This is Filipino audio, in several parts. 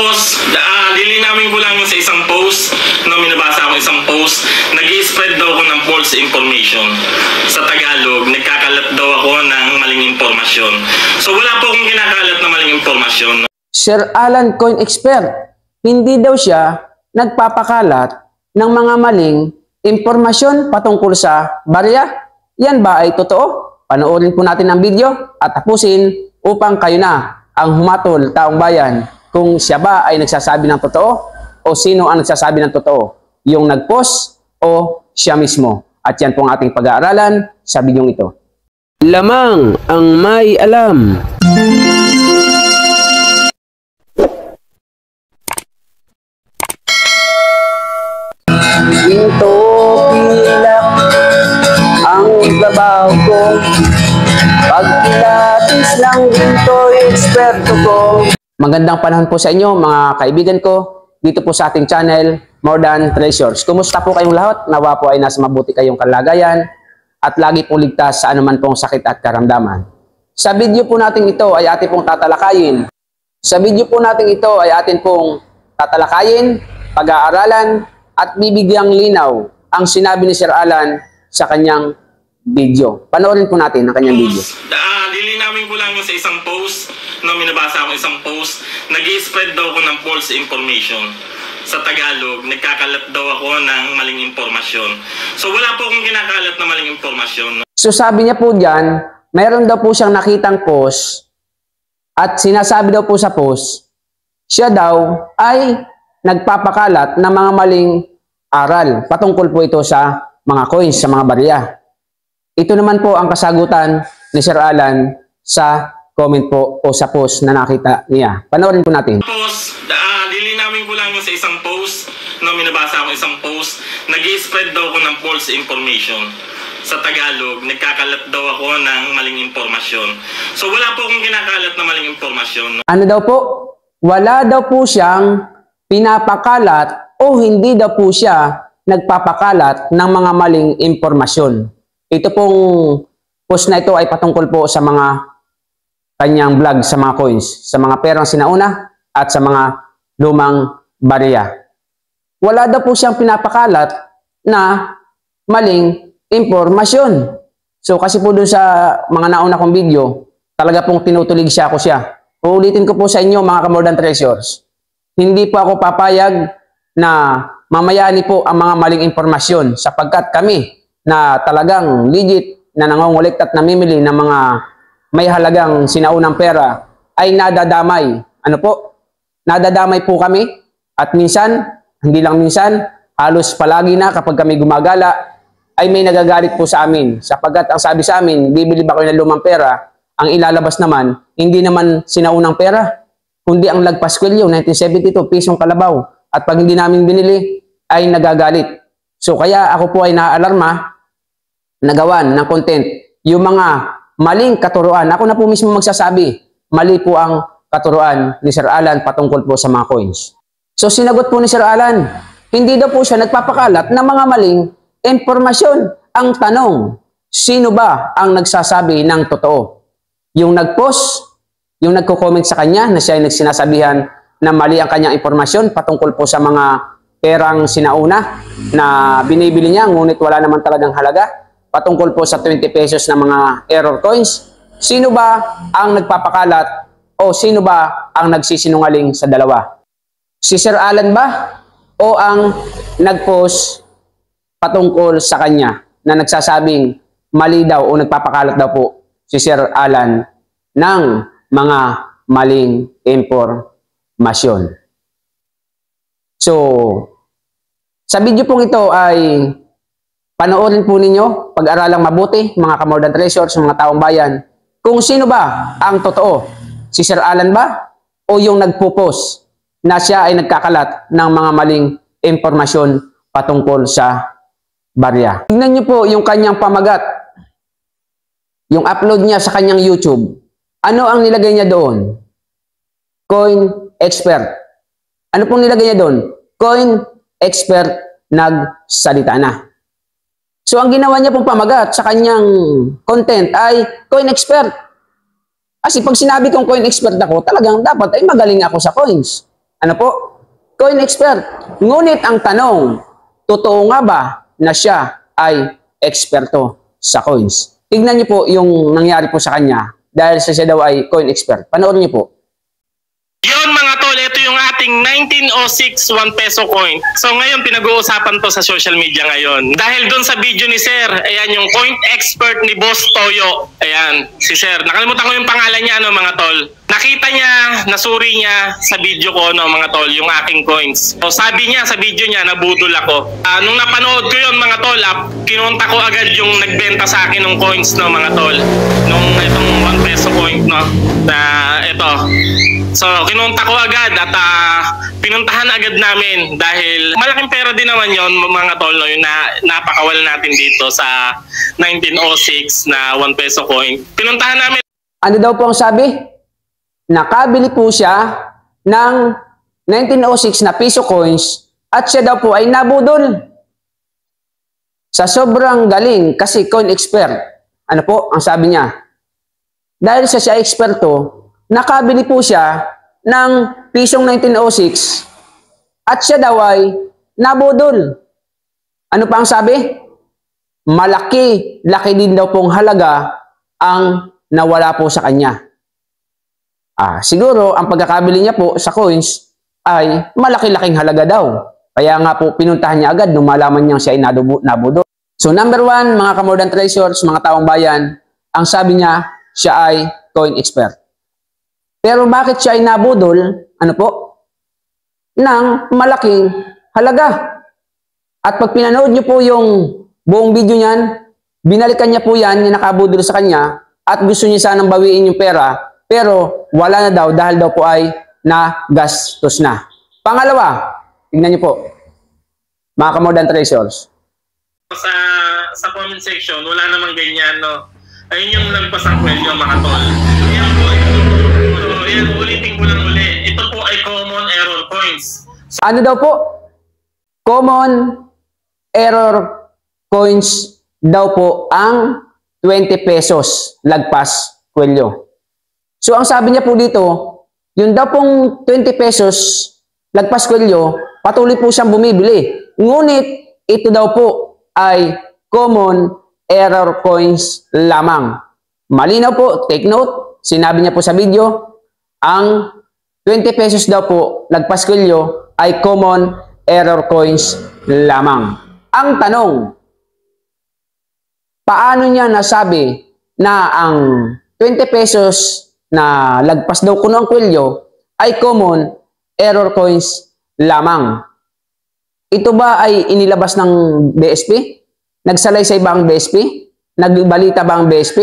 Tapos, lilinawin ko lang yung sa isang post, no, minabasa ako isang post, nag-i-spread daw ako ng false information. Sa Tagalog, nagkakalat daw ako ng maling impormasyon. So wala po akong kinakalat na maling impormasyon. Sir Alan, coin expert, hindi daw siya nagpapakalat ng mga maling impormasyon patungkol sa barya. Yan ba ay totoo? Panoorin po natin ang video at tapusin upang kayo na ang humatol, taong bayan, kung siya ba ay nagsasabi ng totoo o sino ang nagsasabi ng totoo, yung nag-post o siya mismo. At yan po ang ating pag-aaralan sa video ito. Lamang ang may alam. Ginto pilak ang ibabaw ko, pag pilatis ng ginto eksperto ko. Magandang panahon po sa inyo mga kaibigan ko dito po sa ating channel More Than Treasures. Kumusta po kayong lahat? Nawa po ay nasa mabuti kayong kalagayan at lagi pong ligtas sa anuman pong sakit at karamdaman. Sa video po natin ito ay atin pong tatalakayin. Pag-aaralan at bibigyang linaw ang sinabi ni Sir Alan sa kanyang video. Panoorin po natin ang kanyang video. Lilinawin ko lang yung sa isang post, no, minabasa ako isang post, nag-i-spread daw ako ng false information. Sa Tagalog, nagkakalat daw ako ng maling impormasyon. So wala po akong kinakalat na maling impormasyon. So sabi niya po dyan, mayroon daw po siyang nakitang post at sinasabi daw po sa post, siya daw ay nagpapakalat ng mga maling aral. Patungkol po ito sa mga coins, sa mga barya. Ito naman po ang kasagutan ni Sir Alan sa comment po o sa post na nakita niya. Panoorin po natin. Tapos, lilinawin ko lang yung sa isang post, no, minabasa ako isang post, nag-i-spread daw ako ng false information. Sa Tagalog, nagkakalat daw ako ng maling impormasyon. So wala po akong kinakalat na maling impormasyon. Ano daw po? Wala daw po siyang pinapakalat o hindi daw po siya nagpapakalat ng mga maling impormasyon. Ito pong post na ito ay patungkol po sa mga kanyang vlog sa mga coins, sa mga perang sinauna at sa mga lumang barya. Wala daw po siyang pinapakalat na maling impormasyon. So kasi po dun sa mga nauna kong video, talaga pong tinutulig siya ako siya. Uulitin ko po sa inyo mga ka-More Than Treasures. Hindi po ako papayag na mamayani po ang mga maling impormasyon sapagkat kami na talagang legit na nangungulit at namimili ng mga may halagang sinaunang pera ay nadadamay. Ano po? Nadadamay po kami at minsan, hindi lang minsan, halos palagi na kapag kami gumagala ay may nagagalit po sa amin sapagkat ang sabi sa amin, bibili ba kayo ng lumang pera? Ang ilalabas naman, hindi naman sinaunang pera, kundi ang Lagpaskwelyo 1972, pisong kalabaw. At pag hindi namin binili, ay nagagalit. So kaya ako po ay naaalarma na gawan ng content. Yung mga maling katuruan, ako na po mismo magsasabi, mali po ang katuruan ni Sir Alan patungkol po sa mga coins. So sinagot po ni Sir Alan, hindi daw po siya nagpapakalat ng mga maling impormasyon. Ang tanong, sino ba ang nagsasabi ng totoo? Yung nag-post, yung nagko-comment sa kanya na siya ay nagsinasabihan na mali ang kanyang impormasyon patungkol po sa mga perang sinauna na binibili niya ngunit wala naman talagang halaga patungkol po sa 20 pesos na mga error coins. Sino ba ang nagpapakalat o sino ba ang nagsisinungaling sa dalawa? Si Sir Alan ba o ang nag-post patungkol sa kanya na nagsasabing mali daw o nagpapakalat daw po si Sir Alan ng mga maling impormasyon? So, sa video pong ito ay panoorin po ninyo, pag-aralang mabuti, mga ka-More Than Treasures, mga taong bayan, kung sino ba ang totoo, si Sir Alan ba o yung nagpo-post na siya ay nagkakalat ng mga maling impormasyon patungkol sa barya. Tingnan niyo po yung kanyang pamagat, yung upload niya sa kanyang YouTube. Ano ang nilagay niya doon? Coin expert. Ano pong nilagay niya doon? Coin expert nagsalita na. So ang ginawa niya pong pamagat sa kanyang content ay coin expert. Kasi pag sinabi kong coin expert ako, talagang dapat ay magaling ako sa coins. Ano po? Coin expert. Ngunit ang tanong, totoo nga ba na siya ay eksperto sa coins? Tignan niyo po yung nangyari po sa kanya dahil siya daw ay coin expert. Panoorin niyo po. Yun mga tol, ito yung ating 1906 1 peso coin. So ngayon pinag-uusapan to sa social media ngayon. Dahil doon sa video ni Sir, ayan yung coin expert ni Boss Toyo. Ayan, si Sir. Nakalimutan ko yung pangalan niya, ano mga tol. Nakita niya, nasuri niya sa video ko, no, mga tol, yung aking coins. So sabi niya sa video niya, nabudol ako. Nung napanood ko yun mga tol, kinunta ko agad yung nagbenta sa akin ng coins, no, mga tol. Nung itong 1 peso coin, no, na ito. So, kinunta ko agad at pinuntahan agad namin dahil malaking pera din naman yon mga tol, no, yung napakawal natin dito sa 1906 na 1 peso coin. Pinuntahan namin. Ano daw po ang sabi? Nakabili po siya ng 1906 na piso coins at siya daw po ay nabudol. Sa sobrang galing kasi coin expert. Ano po ang sabi niya? Dahil siya eksperto, nakabili po siya ng pisong 1906 at siya daw ay nabudol. Ano pa ang sabi? Laki din daw pong halaga ang nawala po sa kanya. Siguro ang pagkakabili niya po sa coins ay malaki-laking halaga daw. Kaya nga po pinuntahan niya agad nung malaman niyang siya ay nabudol. So number 1, mga ka-more than treasures, mga taong bayan, ang sabi niya, siya ay coin expert. Pero bakit siya ay nabudol, ano po? Ng malaking halaga. At pag pinanood niyo po yung buong video niyan, binalikan niya po yan, yung nakabudol sa kanya, at gusto niya sanang bawiin yung pera, pero wala na daw dahil daw po ay nagastos na. Pangalawa, tingnan niyo po, mga ka-more than treasures. Sa comment section, wala namang ganyan, no? Ayun yung lagpas ang kwelyo, mga tol. Yan po, yan, ulitin ko lang uli. Ito po ay common error coins. Ano daw po? Common error coins daw po ang 20 pesos lagpas kwelyo. So ang sabi niya po dito, yung daw pong 20 pesos lagpas kwelyo, patuloy po siyang bumibili. Ngunit ito daw po ay common error coins lamang. Malinaw po, take note, sinabi niya po sa video, ang 20 pesos daw po lagpas kwelyo ay common error coins lamang. Ang tanong, paano niya nasabi na ang 20 pesos na lagpas daw kuno ang kwelyo ay common error coins lamang? Ito ba ay inilabas ng BSP? Nagsalaysay ba ang BSP? Nagbalita ba ang BSP?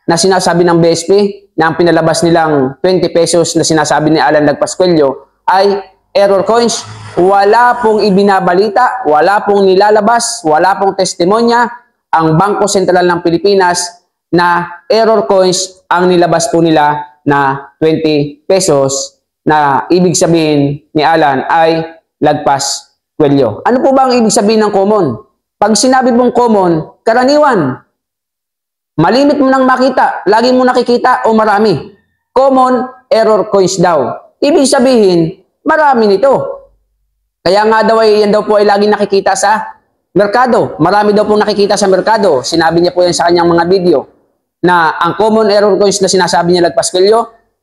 Na sinasabi ng BSP na ang pinalabas nilang 20 pesos na sinasabi ni Alan Lagpascuello ay error coins? Wala pong ibinabalita, wala pong nilalabas, wala pong testimonya ang Bangko Sentral ng Pilipinas na error coins ang nilabas po nila na 20 pesos na ibig sabihin ni Alan ay lagpas kwelyo. Ano po ba ang ibig sabihin ng common? Pag sinabi mong common, karaniwan. Malimit mo nang makita, lagi mo nakikita o marami. Common error coins daw. Ibig sabihin, marami nito. Kaya nga daw ay yan daw po ay lagi nakikita sa merkado. Marami daw po nakikita sa merkado. Sinabi niya po yan sa kanyang mga video na ang common error coins na sinasabi niya lagpas kwelyo,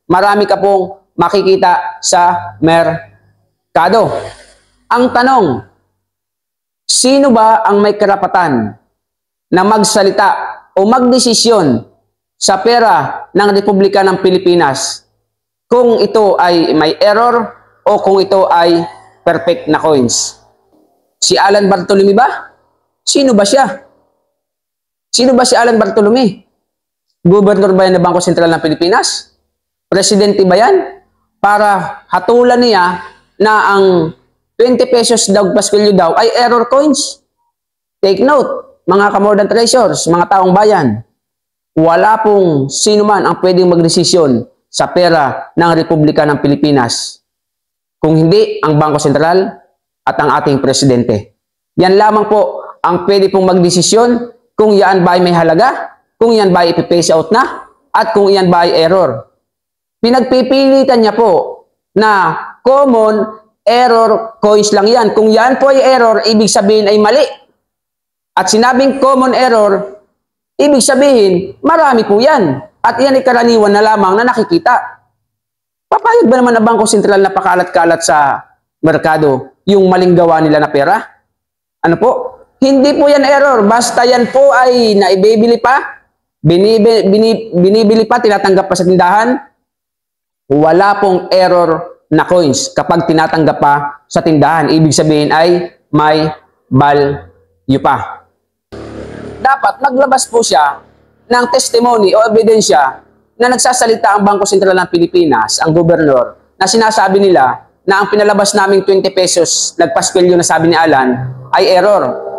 marami ka pong makikita sa merkado. Ang tanong, sino ba ang may karapatan na magsalita o magdesisyon sa pera ng Republika ng Pilipinas kung ito ay may error o kung ito ay perfect na coins? Si Alan Bartolome ba? Sino ba siya? Sino ba si Alan Bartolome? Gobernador ba yan ng Bangko Sentral ng Pilipinas? Presidente ba yan? Para hatulan niya na ang 20 pesos daw paskwelyo daw ay error coins. Take note, mga ka-more than treasures, mga taong bayan, wala pong sino man ang pwedeng magdesisyon sa pera ng Republika ng Pilipinas kung hindi ang Bangko Sentral at ang ating presidente. Yan lamang po ang pwede pong magdesisyon kung yan ba ay may halaga, kung yan ba ay ipipace out na, at kung yan ba ay error. Pinagpipilitan niya po na common error coins lang yan. Kung yan po ay error, ibig sabihin ay mali. At sinabing common error, ibig sabihin, marami po yan. At yan ay karaniwan na lamang na nakikita. Papayag ba naman ang Bangko Sentral na pakalat-kalat sa merkado yung maling gawa nila na pera? Ano po? Hindi po yan error. Basta yan po ay naibibili pa, binibili pa, tinatanggap pa sa tindahan. Wala pong error na coins kapag tinatanggap pa sa tindahan. Ibig sabihin ay may value pa. Dapat maglabas po siya ng testimony o ebidensya na nagsasalita ang Bangko Sentral ng Pilipinas, ang gobernador, na sinasabi nila na ang pinalabas naming 20 pesos nagpaskwelyo na sabi ni Alan ay error.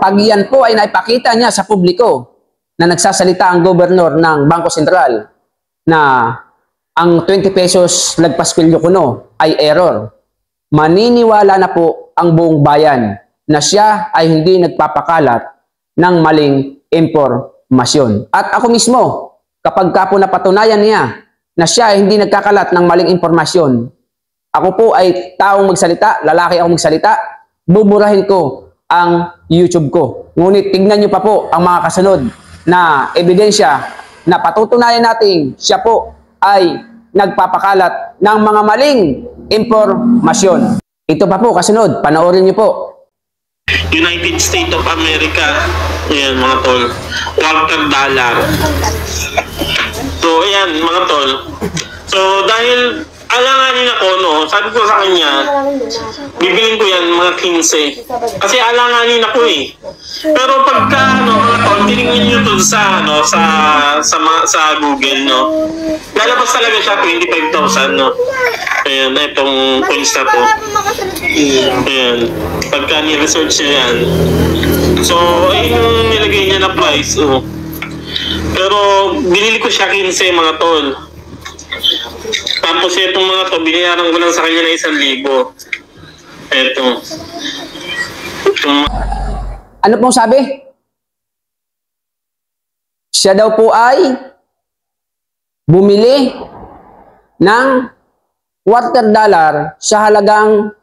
Pag yan po ay naipakita niya sa publiko na nagsasalita ang gobernador ng Bangko Sentral na ang 20 pesos nagpaskwelyo kuno ay error, maniniwala na po ang buong bayan na siya ay hindi nagpapakalat ng maling impormasyon. At ako mismo, kapag ka po napatunayan niya na siya ay hindi nagkakalat ng maling impormasyon, ako po ay taong magsalita, lalaki ako magsalita, buburahin ko ang YouTube ko. Ngunit tignan nyo pa po ang mga kasunod na ebidensya na patutunayan natin siya po ay nagpapakalat ng mga maling impormasyon. Ito pa po kasunod, panoorin nyo po. United States of America. Ayan mga tol. $1. So ayan mga tol. So dahil alanganin ako, no, sabi ko sa kanya, bibilin ko yan mga 15. Kasi alanganin ako eh. Pero pagka, mga tol, tinignan nyo dun sa, sa Google, no, lalabas talaga siya 25,000, no. Ayan, itong coins na to. Ayan, pagka ni-research niya yan. So, ayun yung nilagay niya na price, oh. Pero, binili ko siya 15, mga tol. Tapos itong mga to, binayaran ko lang sa kanya na 1,000. Eto. Ano pong sabi? Siya daw po ay bumili ng $2 sa halagang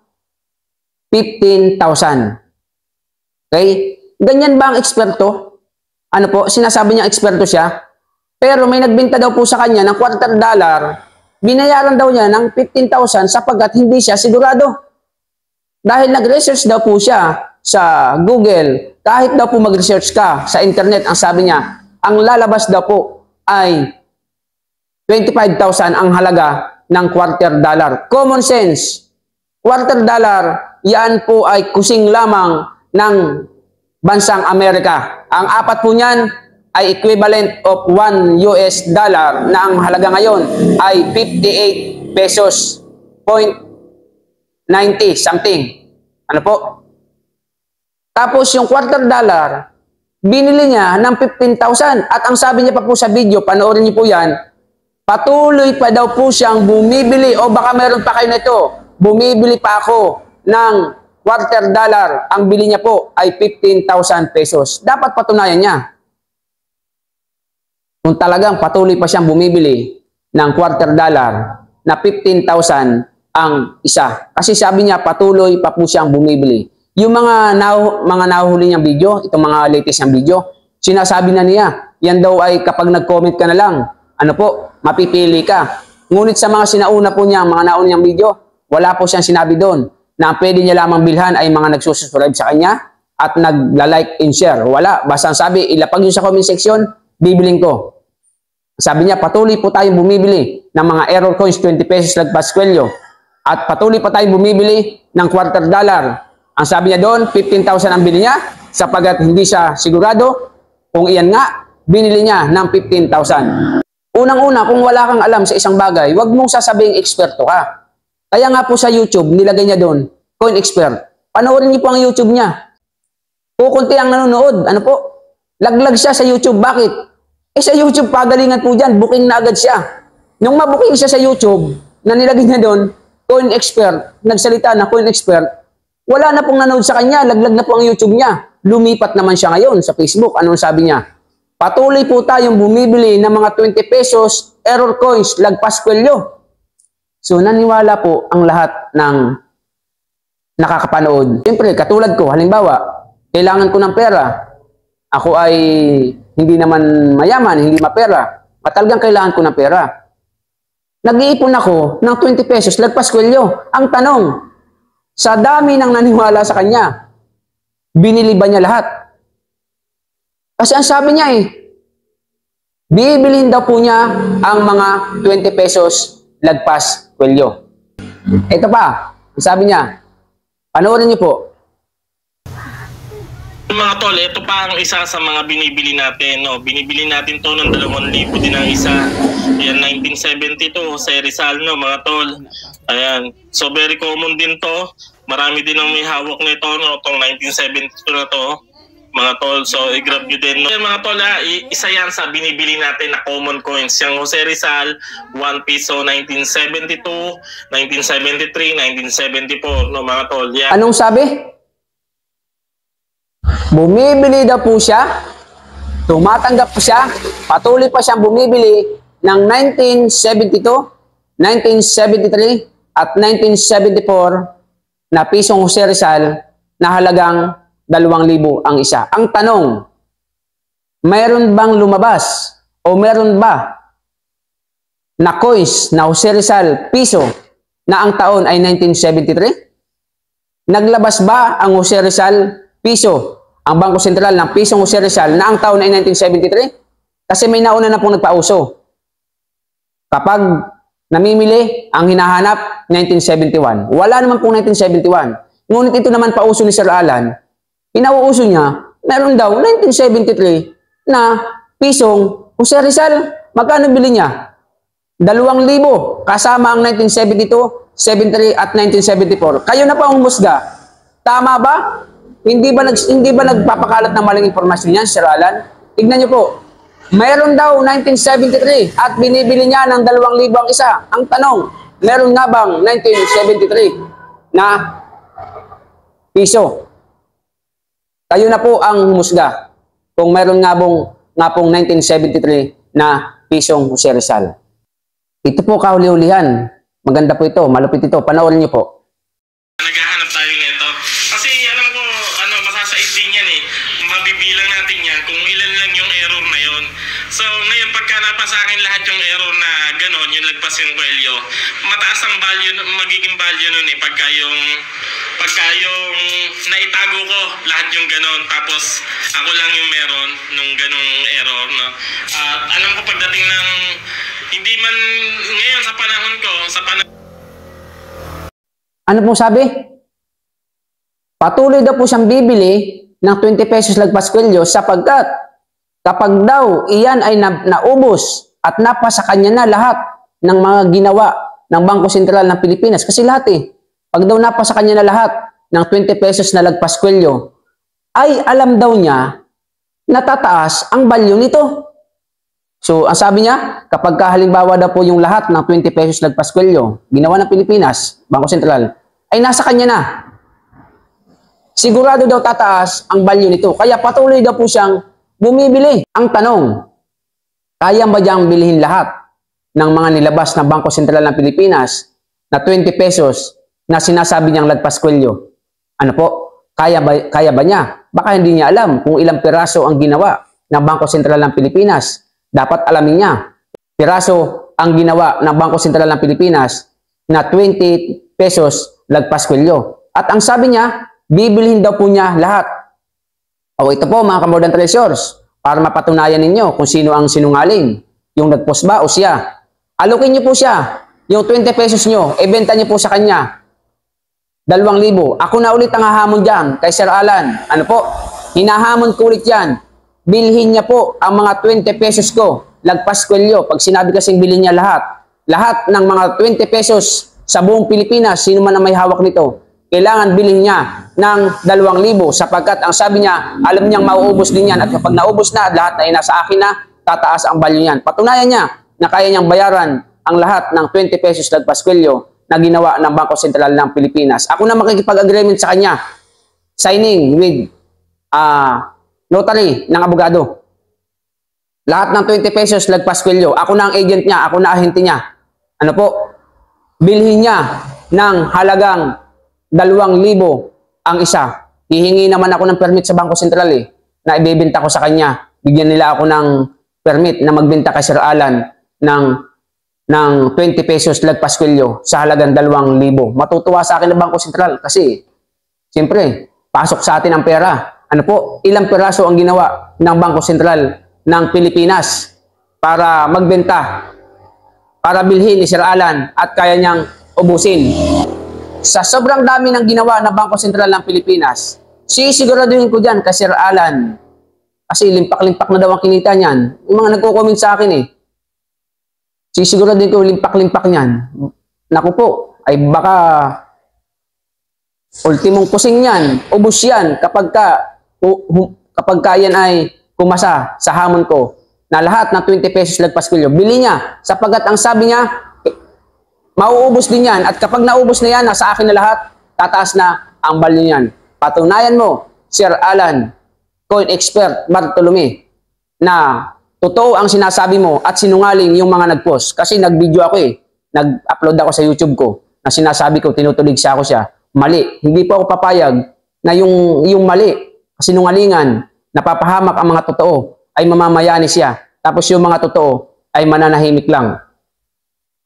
15,000. Okay? Ganyan ba ang eksperto? Ano po? Sinasabi niya eksperto siya. Pero may nagbenta daw po sa kanya ng $2, binayaran daw niya ng 15,000 sapagkat hindi siya sigurado. Dahil nag-research daw po siya sa Google, kahit daw po mag-research ka sa internet, ang sabi niya, ang lalabas daw po ay 25,000 ang halaga ng $2. Common sense. $2, yan po ay kusing lamang ng bansang Amerika. Ang apat po niyan ay equivalent of $1 na ang halaga ngayon ay 58 pesos .90 something. Ano po? Tapos yung $2, binili niya ng 15,000. At ang sabi niya pa po sa video, panoorin niyo po yan, patuloy pa daw po siyang bumibili o baka meron pa kayo nito, bumibili pa ako ng $2. Ang bili niya po ay 15,000 pesos. Dapat patunayan niya. Kung talagang patuloy pa siyang bumibili ng $2 na 15,000 ang isa. Kasi sabi niya patuloy pa po siyang bumibili. Yung mga nahuhuli niyang video, itong mga latest niyang video, sinasabi na niya, yan daw ay kapag nag-comment ka na lang, ano po, mapipili ka. Ngunit sa mga sinauna po niya, mga nauna niyang video, wala po siyang sinabi doon na ang pwede niya lamang bilhan ay mga nagsusubscribe sa kanya at nagla-like and share. Wala. Basta ang sabi, ilapag yun sa comment section, bibiling ko. Sabi niya, patuloy po tayong bumibili ng mga error coins, 20 pesos nagpaskwelyo. At patuloy pa tayong bumibili ng $2. Ang sabi niya doon, 15,000 ang bili niya, sapagat hindi siya sigurado kung iyan nga, binili niya ng 15,000. Unang-una, kung wala kang alam sa isang bagay, huwag mong sasabing eksperto ka. Kaya nga po sa YouTube, nilagay niya doon, Coin Expert. Panoorin niyo po ang YouTube niya. Kukunti ang nanonood. Ano po? Laglag siya sa YouTube. Bakit? Sa YouTube, pagalingan po dyan. Booking na agad siya. Nung mabooking siya sa YouTube, na nilagay niya doon, Coin Expert, nagsalita na Coin Expert, wala na pong nanood sa kanya. Laglag na po ang YouTube niya. Lumipat naman siya ngayon sa Facebook. Anong sabi niya? Patuloy po tayong bumibili ng mga 20 pesos error coins, lagpaskwelyo. So, naniwala po ang lahat ng nakakapanood. Siyempre, katulad ko, halimbawa, kailangan ko ng pera. Ako ay hindi naman mayaman, hindi mapera. Talagang kailangan ko ng pera. Nag-iipon ako ng 20 pesos, lagpas kwelyo. Ang tanong, sa dami ng naniwala sa kanya, binili ba niya lahat? Kasi ang sabi niya bibilhin daw po niya ang mga 20 pesos lagpas kwelyo. Ito pa, ang sabi niya, panoorin niyo po. Mga tol, ito pa ang isa sa mga binibili natin. No? Binibili natin to ng 2,000 din ang isa. Yan, 1972, Jose Rizal, no, mga tol. Ayan. So, very common din to. Marami din ang may hawak nito, no, itong 1972 na to, mga tol. So, i-grab nyo din. No? Yan, mga tol, isa yan sa binibili natin na common coins. Yung Jose Rizal, 1 piso, 1972, 1973, 1974, no, mga tol. Yan. Anong sabi? Bumibili daw po siya, tumatanggap po siya, patuloy pa siyang bumibili ng 1972, 1973, at 1974 na pisong Jose Rizal na halagang 2,000 ang isa. Ang tanong, mayroon bang lumabas o mayroon ba na coins na Jose Rizal piso na ang taon ay 1973? Naglabas ba ang Jose Rizal piso, ang Bangko Sentral ng pisong Jose Rizal na ang taon ay 1973? Kasi may nauna na pong nagpauso. Kapag namimili, ang hinahanap, 1971. Wala naman pong 1971. Ngunit ito naman pauso ni Sir Alan, pinauuso niya, meron daw 1973 na pisong Jose Rizal. Magkano bili niya? 2,000 kasama ang 1972, 73 at 1974. Kayo na pa ang humusga. Tama ba? Hindi ba nagpapakalat ng maling impormasyon yan, Sir Alan? Tignan niyo po. Mayroon daw 1973 at binibili niya ng 2,000 ang isa. Ang tanong, meron nga bang 1973 na piso? Kayo na po ang humusga kung meron nga pong 1973 na pisong Jose Rizal. Ito po kahuli-hulihan. Maganda po ito, malupit ito. Panoorin niyo po. Naghahanap tayo nito. Kasi alam ko, masasaid din yan mabibilang natin yan kung ilan lang yung error na yon. So, ngayon, pagka napasa akin lahat yung error na gano'n, yung lagpas yung kwelyo, mataas ang value, magiging value nun pagka yung naitago ko lahat yung gano'n, tapos ako lang yung meron nung ganong error, no? At alam ko pagdating ng, hindi man, ngayon sa panahon ko, Ano pong sabi? Patuloy daw po siyang bibili ng 20 pesos lagpas kwelyo sapagkat kapag daw iyan ay naubos at napasa kanya na lahat ng mga ginawa ng Bangko Sentral ng Pilipinas. Kasi lahat pag daw napasa kanya na lahat ng 20 pesos na lagpas kwelyo, ay alam daw niya na tataas ang value nito. So, ang sabi niya, kapag halimbawa daw po yung lahat ng 20 pesos lagpas kwelyo, ginawa ng Pilipinas, Bangko Sentral, ay nasa kanya na. Sigurado daw tataas ang value nito. Kaya patuloy daw po siyang bumibili. Ang tanong, kaya ba diyang bilhin lahat ng mga nilabas na Bangko Sentral ng Pilipinas na 20 pesos na sinasabi niyang lagpas kwelyo? Ano po? Kaya ba niya? Baka hindi niya alam kung ilang piraso ang ginawa ng Bangko Sentral ng Pilipinas. Dapat alamin niya. Piraso ang ginawa ng Bangko Sentral ng Pilipinas na 20 pesos lagpas kwelyo. At ang sabi niya, bibilhin daw po niya lahat. O ito po mga ka-More Than Treasures, para mapatunayan ninyo kung sino ang sinungaling. Yung nag-post ba o siya. Alokin niyo po siya. Yung 20 pesos niyo, ibenta niyo po sa kanya. 2,000. Ako na ulit ang hahamon dyan kay Sir Alan. Ano po? Hinahamon ko ulit yan. Bilhin niya po ang mga 20 pesos ko. Lagpas kwelyo. Pag sinabi kasing bilhin niya lahat. Lahat ng mga 20 pesos sa buong Pilipinas, sino man ang may hawak nito, kailangan bilhin niya ng 2,000 sapagkat ang sabi niya, alam niyang mauubos din yan at kapag naubos na, lahat na nasa akin na, tataas ang value niyan. Patunayan niya na kaya niyang bayaran ang lahat ng 20 pesos lagpas kwelyo na ginawa ng Bangko Sentral ng Pilipinas. Ako na makikipag-agreement sa kanya. Signing with notary ng abogado. Lahat ng 20 pesos lagpas kwelyo. Ako na ang agent niya, ako na ahente niya. Ano po? Bilhin niya ng halagang 2,000 ang isa. Hihingi naman ako ng permit sa Bangko Sentral na ibebenta ko sa kanya. Bigyan nila ako ng permit na magbenta kay Sir Alan ng 20 pesos lagpas kwelyo sa halagang 2,000. Matutuwa sa akin ng Bangko Sentral kasi siyempre, pasok sa atin ang pera. Ano po, ilang peraso ang ginawa ng Bangko Sentral ng Pilipinas para magbenta, para bilhin ni Sir Alan at kaya niyang ubusin. Sa sobrang dami ng ginawa ng Bangko Sentral ng Pilipinas, sisiguraduhin ko dyan kay Sir Alan. Kasi limpak-limpak na daw ang kinita niyan. Yung mga nagko-comment sa akin sisiguraduhin ko limpak-limpak niyan. Naku po, ay baka ultimong kusing yan, ubos yan kapag yan ay kumasa sa hamon ko na lahat ng 20 pesos lagpas kwelyo, bili niya sapagkat ang sabi niya, mauubos din yan at kapag naubos na yan, nasa akin na lahat, tataas na ang value niyan. Patunayan mo, Sir Alan, coin expert Bartolome, na totoo ang sinasabi mo at sinungaling yung mga nag-post. Kasi nag-video ako nag-upload ako sa YouTube ko na sinasabi ko, tinutulig siya ako siya. Mali. Hindi po ako papayag na yung mali, sinungalingan, napapahamak ang mga totoo, ay mamamayani siya. Tapos yung mga totoo ay mananahimik lang.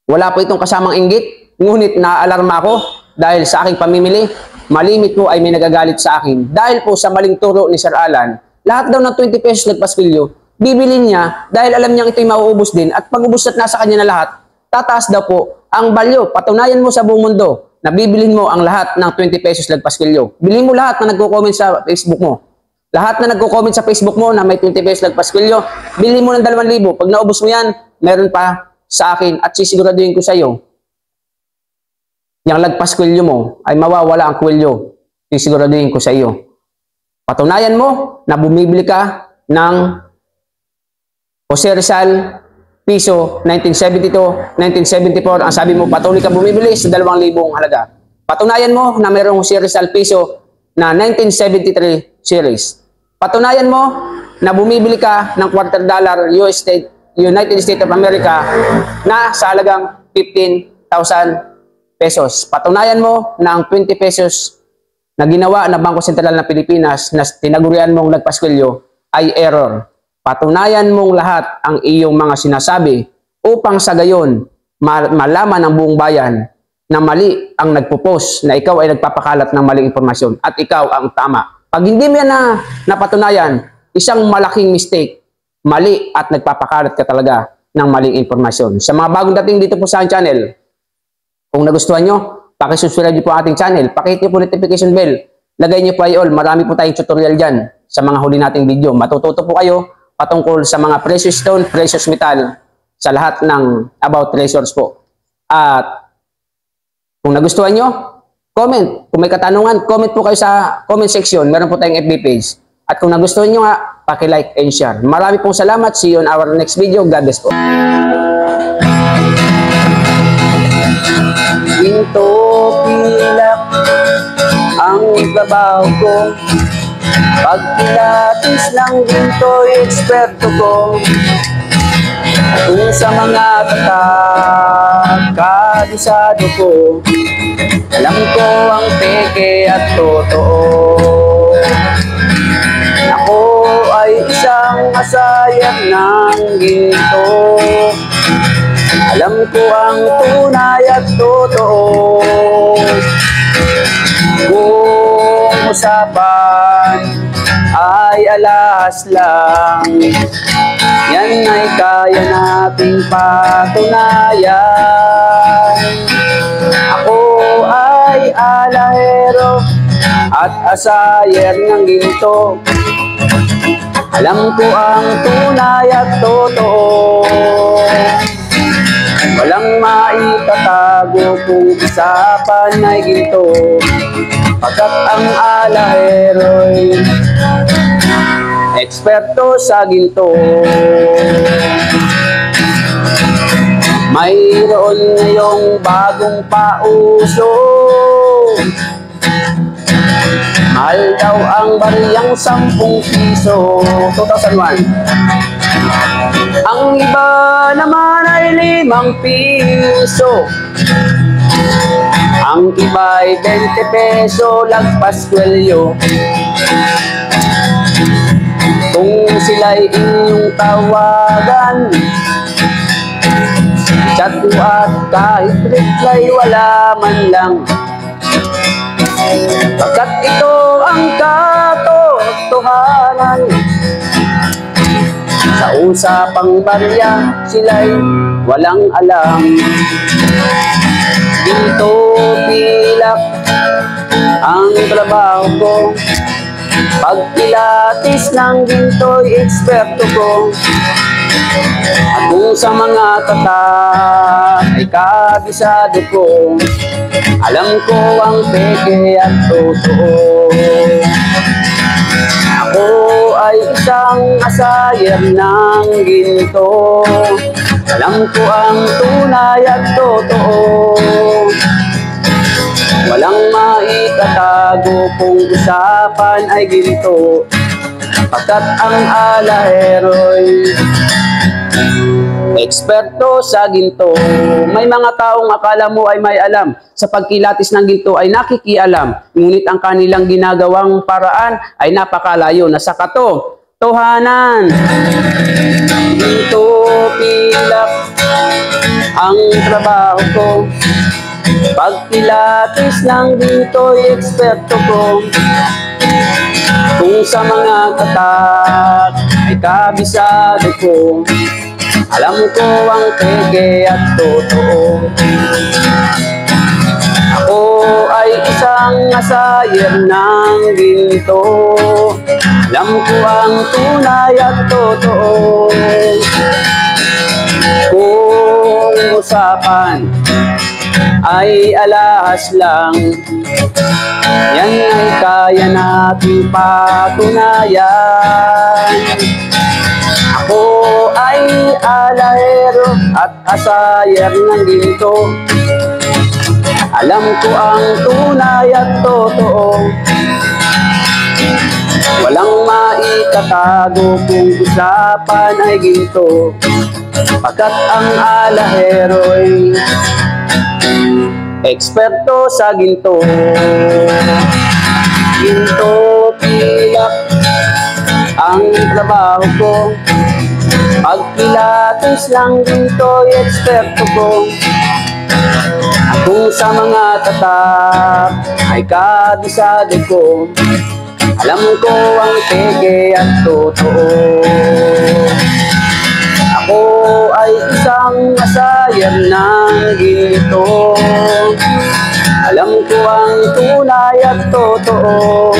Wala po itong kasamang inggit, ngunit naaalarma ako dahil sa aking pamimili, malimit po ay may nagagalit sa akin. Dahil po sa maling turo ni Sir Alan, lahat daw ng 20 pesos lagpas kwelyo, bibilin niya dahil alam niyang ito'y mauubos din at pag ubos at nasa kanya na lahat, tataas daw po ang value. Patunayan mo sa buong mundo na bibilin mo ang lahat ng 20 pesos lagpas kwelyo. Bilhin mo lahat na nagko-comment sa Facebook mo. Lahat na nagko-comment sa Facebook mo na may 20 pesos lagpas kwelyo, bilhin mo ng 2,000. Pag naubos mo yan, meron pa sa akin at sisiguraduhin ko sa iyo, yung lagpas kwelyo mo ay mawawala ang kwelyo. Sisiguraduhin ko sa iyo. Patunayan mo na bumibili ka ng Jose Rizal piso 1972, 1974. Ang sabi mo, patuloy ka bumibili sa 2,000 halaga. Patunayan mo na mayroong Jose Rizal piso na 1973 series. Patunayan mo na bumibili ka ng $2 United States of America na sa halagang 15,000 pesos. Patunayan mo na ang 20 pesos na ginawa ng Bangko Sentral ng Pilipinas na tinagurian mong lagpas kwelyo ay error. Patunayan mong lahat ang iyong mga sinasabi upang sa gayon malaman ng buong bayan na mali ang nagpo-post, na ikaw ay nagpapakalat ng maling impormasyon at ikaw ang tama. Pag hindi mo yan na napatunayan, isang malaking mistake, mali at nagpapakalat ka talaga ng maling impormasyon. Sa mga bagong dating dito po sa aking channel, kung nagustuhan nyo, pakisubscribe nyo po ating channel, pakihit nyo po notification bell, lagay nyo po ay all, marami po tayong tutorial dyan sa mga huli nating video. Matututo po kayo patungkol sa mga precious stone, precious metal, sa lahat ng about treasures po. At kung nagustuhan nyo, comment. Kung may katanungan, comment po kayo sa comment section. Meron po tayong FB page. At kung nagustuhan nyo nga, paki-like and share. Marami pong salamat. See you on our next video. God bless po. Ginto pilak ang trabaho ko. Pag pilatis ng ginto, eksperto ko. Kung sa mga kabisado ko, alam ko ang peke at totoo. Ako ay isang asayat ng ginto. Alam ko ang tunay at totoo. Kung usapan ay alas lang, yan ay kaya nating patunayan. Ako ay alahero at asayer ng ginto. Alam ko ang tunay at totoo. Walang maitatago kung usapan ay ginto, pagkat ang alahero'y eksperto sa ginto. Mayroon ngayong bagong pauso, mahal daw ang bariyang 10 piso. 2001. Ang iba naman ay 5 piso. Ang iba'y 20 peso lagpas kwelyo. Kung sila'y inyong tawagan, chat mo at kahit reply wala man lang. Pagkat ito ang katotohanan, sa usapang barya sila'y walang alam. Ginto pilak ang trabaho ko, pagpilatis ng ginto'y eksperto ko. At kung sa mga tatak ay kabisado ko, alam ko ang peke at totoo. Ako ay isang asayer ng ginto, alam ko ang tunay at totoo. Walang maitatago kung usapan ay ginto, pagkat ang alahero'y eksperto sa ginto. May mga taong akala mo ay may alam, sa pagkilatis ng ginto ay nakikialam, ngunit ang kanilang ginagawang paraan ay napakalayo na sa katotohanan. Ginto pilak ang trabaho ko, pagpilatis ng ginto'y eksperto ko. Kung sa mga katak ay kabisado ko, alam ko ang peke at totoo. Ako ay isang asayer ng ginto, alam ko ang tunay at totoo. Kung usapan ay alahas lang, yan ay kaya nating patunayan. Ako ay alahero at asayer ng ginto, alam ko ang tunay at totoo. Walang maitatago kung usapan ay ginto, pagkat ang alahero'y eksperto sa ginto. Ginto pilak ang trabaho ko, pagpilatis ng ginto'y eksperto ko. At kung sa mga tatak ay kabisado ko, alam ko ang peke at totoo. Ako ay isang asayer ng ginto, alam ko ang tunay at totoo.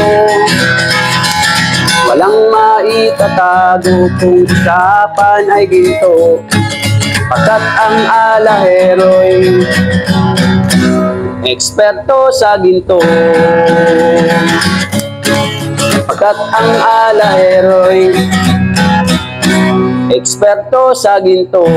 Walang maitatago kung usapan ay ginto, pagkat ang alahero'y eksperto sa ginto. Pagkat ang alahero'y eksperto sa ginto.